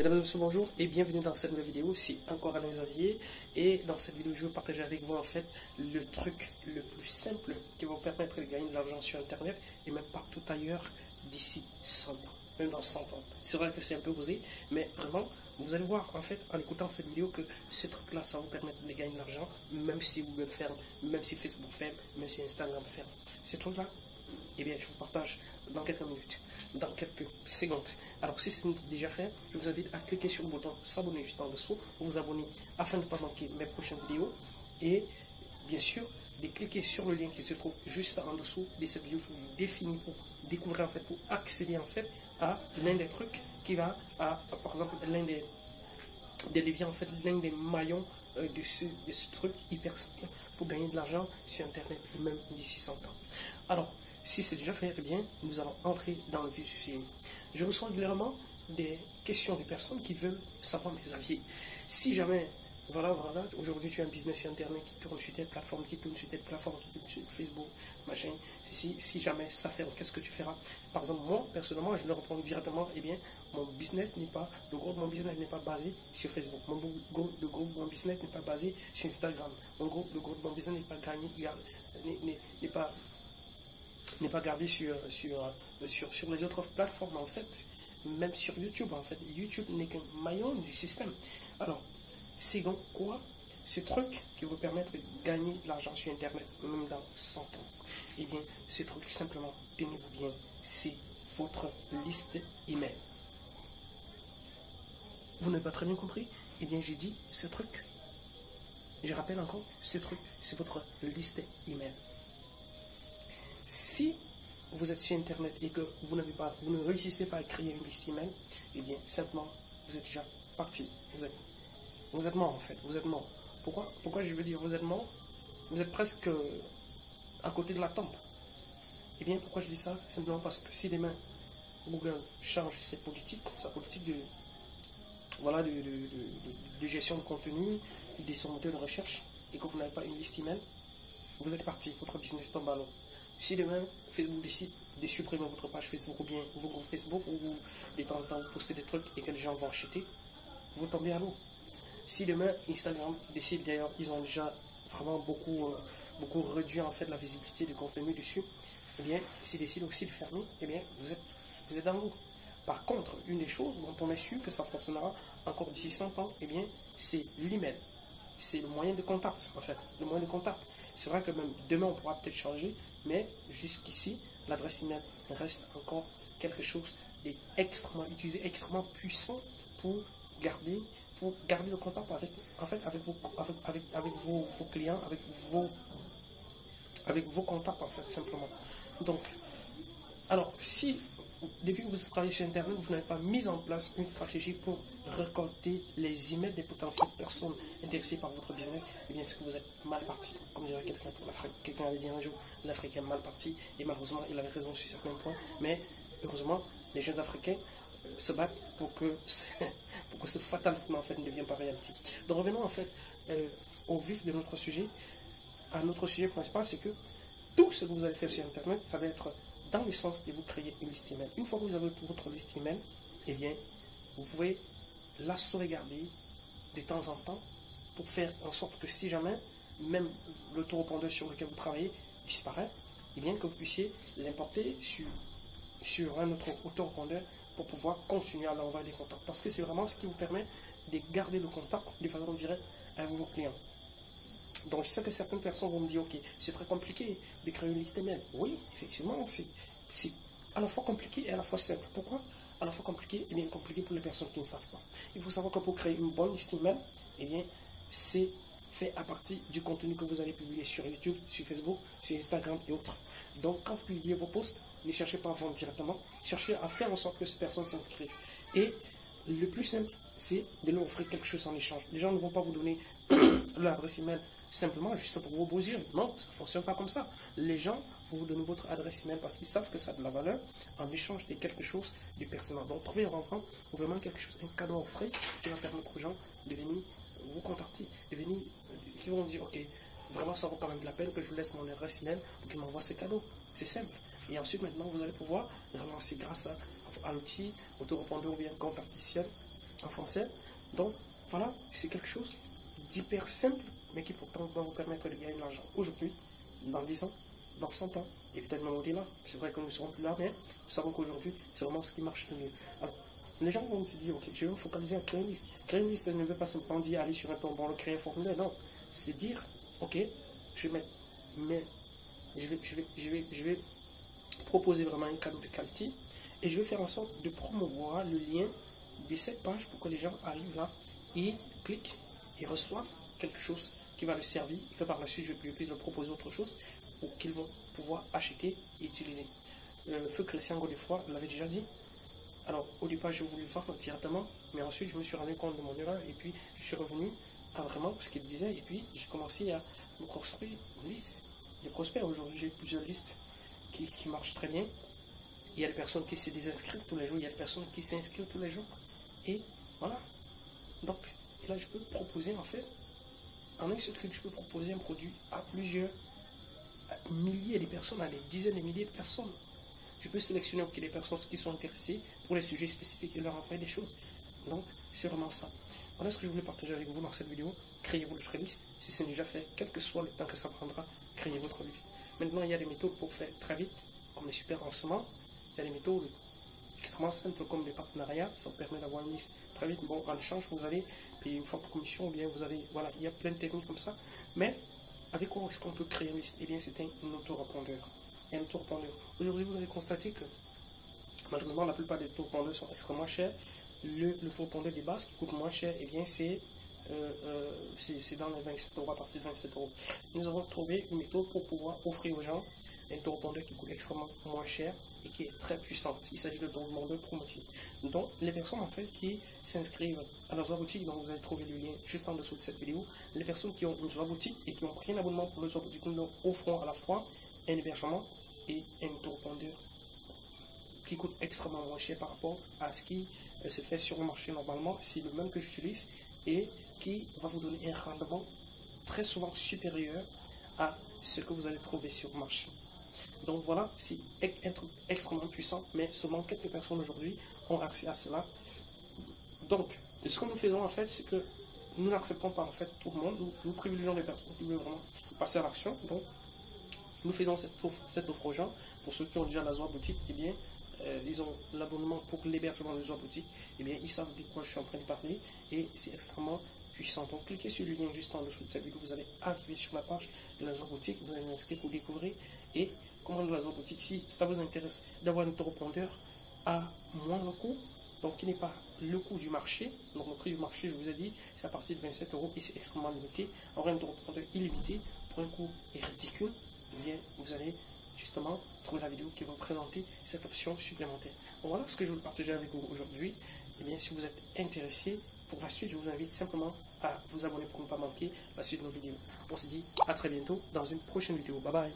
Mesdames et messieurs, bonjour et bienvenue dans cette nouvelle vidéo. C'est encore Alain Xavier et dans cette vidéo, je vais partager avec vous en fait le truc le plus simple qui va vous permettre de gagner de l'argent sur Internet et même partout ailleurs d'ici 100 ans, même dans 100 ans. C'est vrai que c'est un peu osé, mais vraiment, vous allez voir en fait en écoutant cette vidéo que ce truc-là, ça va vous permettre de gagner de l'argent, même si Google ferme, même si Facebook ferme, même si Instagram ferme. Ce truc-là, eh bien, je vous partage dans quelques minutes, dans quelques secondes. Alors, si c'est déjà fait, je vous invite à cliquer sur le bouton s'abonner juste en dessous, vous abonner afin de ne pas manquer mes prochaines vidéos. Et bien sûr, de cliquer sur le lien qui se trouve juste en dessous de cette vidéo pour vous définir, pour découvrir en fait, pour accéder en fait à l'un des trucs qui va par exemple, l'un des leviers, en fait, l'un des maillons de ce truc hyper simple pour gagner de l'argent sur Internet, même d'ici 100 ans. Alors, si c'est déjà fait, eh bien, nous allons entrer dans le vif du sujet. Je reçois régulièrement des questions de personnes qui veulent savoir mes avis. Si jamais, voilà, aujourd'hui tu as un business sur Internet qui tourne sur telle plateforme, qui tourne sur telle plateforme, qui tourne sur Facebook, machin, si jamais ça fait, qu'est-ce que tu feras? Par exemple, moi, personnellement, je leur réponds directement, eh bien, le gros de mon business n'est pas basé sur Facebook. Le gros de mon business n'est pas basé sur Instagram. Le gros de mon business n'est pas gardé sur les autres plateformes en fait, même sur YouTube en fait. YouTube n'est qu'un maillon du système. Alors, c'est donc quoi ce truc qui va vous permettre de gagner de l'argent sur Internet, même dans 100 ans? Eh bien, ce truc simplement, tenez-vous bien, c'est votre liste email. Vous n'avez pas très bien compris? Eh bien, j'ai dit ce truc. Je rappelle encore, ce truc, c'est votre liste email. Si vous êtes sur Internet et que vous ne réussissez pas à créer une liste email, eh bien, simplement, vous êtes déjà parti. Vous êtes mort, en fait. Vous êtes mort. Pourquoi je veux dire vous êtes mort? Vous êtes presque à côté de la tombe. Eh bien, pourquoi je dis ça? Simplement parce que si demain, Google change sa politique de gestion de contenu, de son moteur de recherche, et que vous n'avez pas une liste email, vous êtes parti. Votre business tombe à l'eau. Si demain, Facebook décide de supprimer votre page Facebook ou bien vos groupes Facebook où vous, de temps en temps, vous postez des trucs et que les gens vont acheter, vous tombez à l'eau. Si demain, Instagram décide, d'ailleurs, ils ont déjà vraiment beaucoup réduit en fait la visibilité du contenu dessus, eh bien, s'ils décident aussi de fermer, eh bien, vous êtes dans l'eau. Par contre, une des choses dont on est sûr que ça fonctionnera encore d'ici 100 ans, eh bien, c'est l'email. C'est le moyen de contact, en fait. Le moyen de contact. C'est vrai que même demain, on pourra peut-être changer, mais jusqu'ici, l'adresse email reste encore quelque chose d'extrêmement utilisé, extrêmement puissant pour garder le contact avec vos clients, avec vos contacts, en fait, simplement. Donc, alors, si depuis que vous travaillez sur Internet, vous n'avez pas mis en place une stratégie pour récolter les emails des potentielles personnes intéressées par votre business, eh bien, c'est que vous êtes mal parti. Comme dirait quelqu'un pour l'Afrique. Quelqu'un avait dit un jour, l'Afrique est mal parti, et malheureusement, il avait raison sur certains points, mais heureusement, les jeunes Africains se battent pour que ce fatalisme, en fait, ne devienne pas réalité. Donc, revenons, en fait, au vif de notre sujet. À notre sujet principal, c'est que tout ce que vous allez faire sur Internet, ça va être dans le sens de vous créer une liste email. Une fois que vous avez votre liste email, eh bien, vous pouvez la sauvegarder de temps en temps pour faire en sorte que si jamais, même l'autorépondeur sur lequel vous travaillez disparaît, eh bien, que vous puissiez l'importer sur un autre autorépondeur pour pouvoir continuer à l'envoyer des contacts. Parce que c'est vraiment ce qui vous permet de garder le contact de façon directe avec vos clients. Donc, je sais que certaines personnes vont me dire, ok, c'est très compliqué de créer une liste email. Oui, effectivement, c'est à la fois compliqué et à la fois simple. Pourquoi? À la fois compliqué et bien compliqué pour les personnes qui ne savent pas. Il faut savoir que pour créer une bonne liste email, eh bien, c'est fait à partir du contenu que vous allez publier sur YouTube, sur Facebook, sur Instagram et autres. Donc, quand vous publiez vos posts, ne cherchez pas à vendre directement, cherchez à faire en sorte que ces personnes s'inscrivent. Et le plus simple, c'est de leur offrir quelque chose en échange. Les gens ne vont pas vous donner leur adresse email simplement juste pour vos beaux yeux. Non, ça ne fonctionne pas comme ça. Les gens vont vous donner votre adresse email parce qu'ils savent que ça a de la valeur en échange de quelque chose de personnel. Donc, trouvez vraiment quelque chose, un cadeau à offrir qui va permettre aux gens de venir vous contacter, qui vont dire, ok, vraiment ça vaut quand même de la peine que je vous laisse mon adresse email pour qu'ils m'envoient ces cadeaux. C'est simple. Et ensuite, maintenant, vous allez pouvoir relancer grâce à l'outil autorépondeur ou bien compte artificiel en français. Donc voilà, c'est quelque chose d'hyper simple, mais qui pourtant va vous permettre de gagner de l'argent aujourd'hui, dans 10 ans, dans 100 ans, et peut-être même au-delà. C'est vrai que nous ne serons plus là, mais nous savons qu'aujourd'hui, c'est vraiment ce qui marche le mieux. Alors, les gens vont se dire, ok, je vais me focaliser à créer une liste. Créer une liste, elle ne veut pas simplement dire aller sur un tombon, créer un formulaire, non. C'est dire, ok, je vais mettre, mais je vais proposer vraiment un cadeau de qualité, et je vais faire en sorte de promouvoir le lien de cette page pour que les gens arrivent là et cliquent et reçoivent quelque chose qui va le servir et que par la suite je puisse leur proposer autre chose ou qu'ils vont pouvoir acheter et utiliser. Le feu Christian Godefroy l'avait déjà dit. Alors au départ j'ai voulu vendre directement, mais ensuite je me suis rendu compte de mon erreur et puis je suis revenu à vraiment ce qu'il disait et puis j'ai commencé à me construire une liste de prospects. Aujourd'hui j'ai plusieurs listes qui marchent très bien. Il y a des personnes qui se désinscrivent tous les jours, il y a des personnes qui s'inscrivent tous les jours. Et voilà. Donc là je peux proposer en fait, en un seul clic, je peux proposer un produit à plusieurs milliers de personnes, à des dizaines de milliers de personnes. Je peux sélectionner des personnes qui sont intéressées pour les sujets spécifiques et leur envoyer des choses. Donc, c'est vraiment ça. Voilà ce que je voulais partager avec vous dans cette vidéo. Créez votre liste. Si c'est déjà fait, quel que soit le temps que ça prendra, créez votre liste. Maintenant, il y a des méthodes pour faire très vite, comme les super lancements. Il y a des méthodes extrêmement simples comme des partenariats. Ça vous permet d'avoir une liste très vite. Bon, en échange, vous allez payer une forte commission ou bien vous allez... Voilà, il y a plein de techniques comme ça. Mais avec quoi est-ce qu'on peut créer une liste? Eh bien, c'est un autorépondeur. Et un autorépondeur. Aujourd'hui, vous allez constater que malheureusement, la plupart des autorépondeurs sont extrêmement chers. L'autorépondeur des bases qui coûte moins cher, eh bien, c'est dans les 27 euros, à partir de 27 euros. Nous avons trouvé une méthode pour pouvoir offrir aux gens un autorépondeur qui coûte extrêmement moins cher et qui est très puissante. Il s'agit de autorépondeur promotif. Donc, les personnes en fait qui s'inscrivent à la boutique, donc vous allez trouver le lien juste en dessous de cette vidéo. Les personnes qui ont une boutique et qui ont pris un abonnement pour le boutique, nous offrons à la fois un hébergement et un autorépondeur qui coûte extrêmement moins cher par rapport à ce qui se fait sur le marché normalement. C'est le même que j'utilise et qui va vous donner un rendement très souvent supérieur à ce que vous allez trouver sur le marché. Donc voilà, c'est un truc extrêmement puissant, mais seulement quelques personnes aujourd'hui ont accès à cela. Donc, ce que nous faisons en fait, c'est que nous n'acceptons pas en fait tout le monde, nous privilégions les personnes qui veulent vraiment passer à l'action. Donc, nous faisons cette offre aux gens. Pour ceux qui ont déjà la Zoa boutique, eh bien, ils ont l'abonnement pour l'hébergement de Zoa boutique, eh bien, ils savent de quoi je suis en train de parler et c'est extrêmement puissant. Donc, cliquez sur le lien juste en dessous de cette vidéo, vous allez arriver sur la page de la Zoa boutique, vous allez vous inscrire pour découvrir et commander la Zoa boutique. Si ça vous intéresse d'avoir un autorépondeur à moindre coût, donc qui n'est pas le coût du marché, donc le prix du marché, je vous ai dit, c'est à partir de 27 euros et c'est extrêmement limité. Avoir un autorépondeur illimité pour un coût ridicule, eh bien, vous allez justement trouver la vidéo qui va vous présenter cette option supplémentaire. Donc voilà ce que je voulais partager avec vous aujourd'hui. Eh bien, si vous êtes intéressé, pour la suite, je vous invite simplement à vous abonner pour ne pas manquer la suite de nos vidéos. On se dit à très bientôt dans une prochaine vidéo. Bye bye.